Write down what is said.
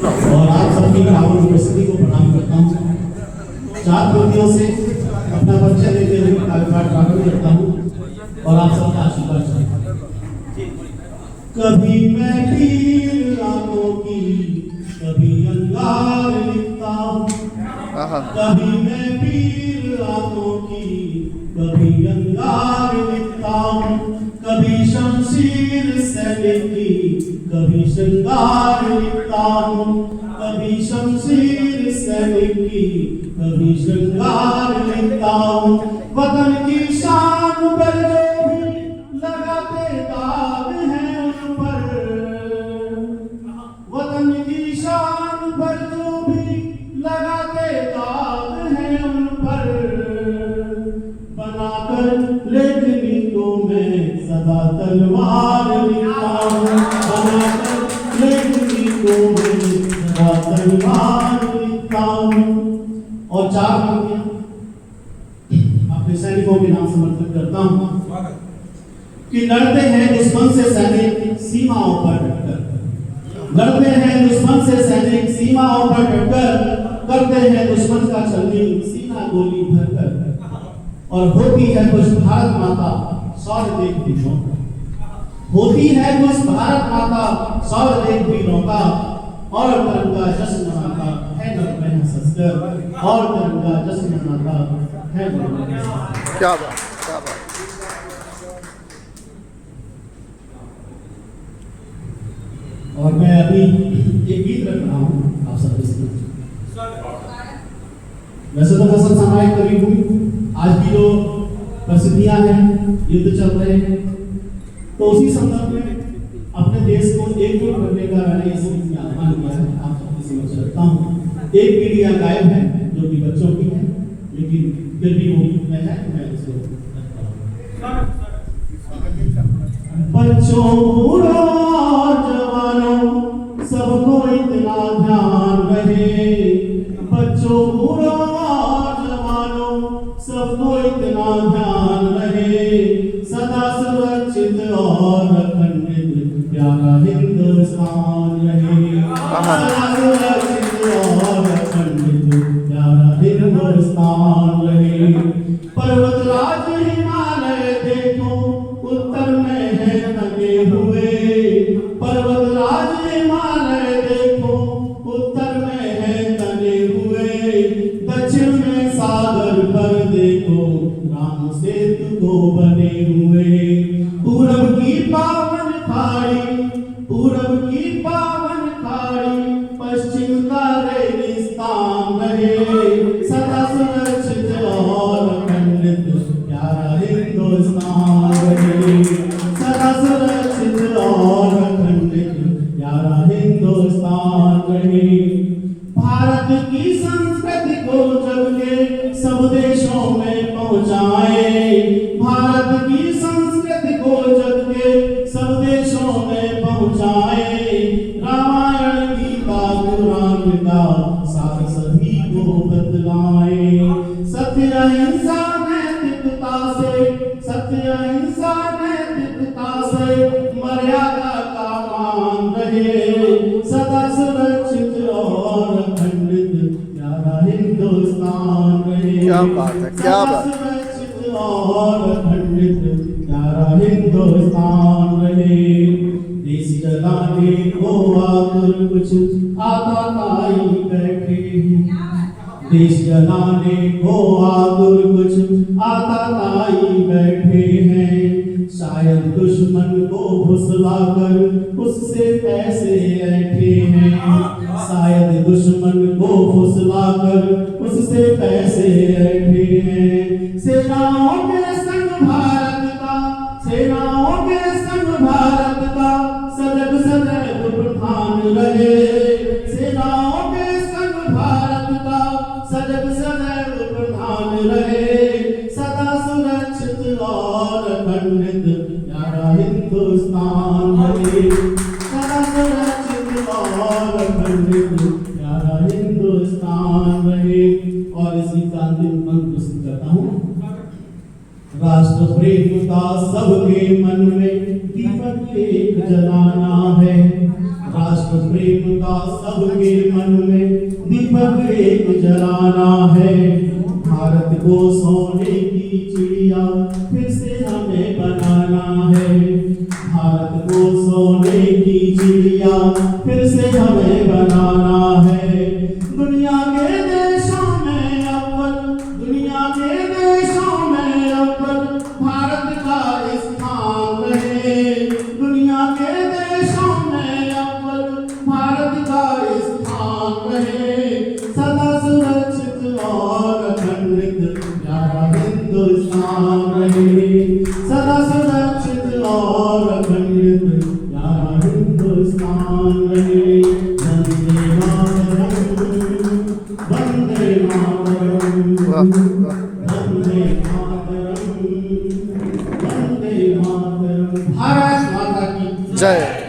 और आप सबकी ग्राउंड यूनिवर्सिटी को प्रणाम करता हूँ। 4 कृतियों से अपना परिचय देते हुए काव्यपाठ प्रारंभ करता हूँ और आप सबका आशीर्वाद चाहता हूँ। कभी मैं पीर आंखों की, कभी अंगार लिखता हूँ। कभी मैं पीर आंखों की, कभी अंगार लिखता हूँ। कभी शमशीर सैनिक की, कभी श्रृंगार लिखता हूँ। कभी शमशीर सैनिक की, कभी श्रृंगार लिखता हूँ। वतन की शान पर जो भी लगाते दाग हैं उन पर, वतन की शान पर जो भी लगाते दाग हैं उन पर, बनाकर लेखनी को मैं सदा तलवार लिखता हूँ। बनाकर लेखनी को मैं सदा तलवार लिखता हूँ। और 4 पंक्तियां अपने सैनिकों के नाम समर्पित करता हूँ कि लड़ते हैं दुश्मन से सैनिक सीमाओं पर डटकर, लड़ते हैं दुश्मन से सैनिक सीमाओं पर डटकर, करते हैं दुश्मन का छलनी सीना गोली भरकर। और होती है कुछ भारत माता शौर्य देख वीरों का, होती है कुछ भारत माता शौर्य देख वीरों का, और तिरंगा जश्न मनाता है जब मैं हंसकर, और तिरंगा जश्न मनाता है जब मैं हंसकर। क्या बात, क्या बात। और मैं अभी एक गीत रख रहा हूँ आप सबके सामने। वैसे तो मैं सब सामायिक कवि हूँ, आज की जो परिस्थितियां हैं, युद्ध चल रहे हैं, तो उसी संदर्भ में अपने देश को एकजुट करने का मैंने इस गीत में आह्वान किया है। आप सबके समक्ष रखता हूँ। एक पीढ़ियां गायब है जो कि बच्चों की है, लेकिन फिर भी वो गीत में है, मैं उसको रखता हूँ। बच्चों बूढ़ों जवानों सबको इतना ध्यान रहे, बच्चों बूढ़ों जवानों सबको इतना ध्यान रहे, सदा सुरक्षित और अखंडित प्यारा हिंदुस्तान रहे, सदा सुरक्षित और अखंडित प्यारा हिंदुस्तान रहे। पर्वतराज हिमालय देखो उत्तर में है लगे हुए, पर्वतराज हिमालय देखो उत्तर में है तने हुए, दक्षिण में सागर पर देखो राम सेतु को बने हुए। पूरब की पावन खाड़ी, पूरब की पावन खाड़ी, पश्चिम का रेगिस्तान रहे, सदा सुरक्षित और अखंडित प्यारा हिंदुस्तान रहे, सदा सुरक्षित और अखंडित प्यारा हिंदुस्तान रहे। भारत की संस्कृति को जग के सब देशों में पहुंचाए, भारत की संस्कृति को जग के सब देशों में पहुंचाए। रामायण गीता कुरान का सार सभी को बतलाए, सत्य अहिंसा नैतिकता से, सत्य अहिंसा नैतिकता से मर्यादा का मान रहे, सदा सुरक्षित और अखंडित प्यारा हिंदुस्तान रहे। क्या बात है, क्या बात। सुरक्षित और अखंडित प्यारा हिंदुस्तान रहे। देश जलाने को आतुर कुछ आतताई बैठे, देश जलाने को आतुर कुछ आतताई बैठे हैं, शायद दुश्मन को फुसलाकर उससे पैसे ऐंठे हैं, शायद दुश्मन को फुसलाकर उससे पैसे ऐंठे हैं। सेनाओं के संग भारत का, सेनाओं के संग भारत का सजग सदैव प्रधान रहे, सेनाओं के संग भारत का सजग सदैव प्रधान रहे, सदा सुरक्षित और अखंडित प्यारा हिंदुस्तान रहे, सदा सुरक्षित और अखंडित प्यारा हिंदुस्तान रहे। और इसी का अंतिम मंत्र प्रस्तुत करता हूँ। राष्ट्र प्रेम का सबके मन में दीपक एक जलाना है, राष्ट्र प्रेम का सबके मन में दीपक एक जलाना है। भारत को सोने की चिड़िया फिर से हमें बनाना है। भारत को सोने की चिड़िया फिर से हमें बनाना है। दुनिया के देशों में अव्वल, दुनिया के देशों में अव्वल भारत का स्थान रहे। दुनिया के देशों में अव्वल भारत का स्थान रहे। सदा सुरक्षित और अखंडित प्यारा हिंदुस्तान रहे। सदा सुरक्षित और अखंडित प्यारा हिंदुस्तान रहे। वंदे मातरम, वंदे मातरम, वंदे मातरम, वंदे मातरम। भारत माता की जय।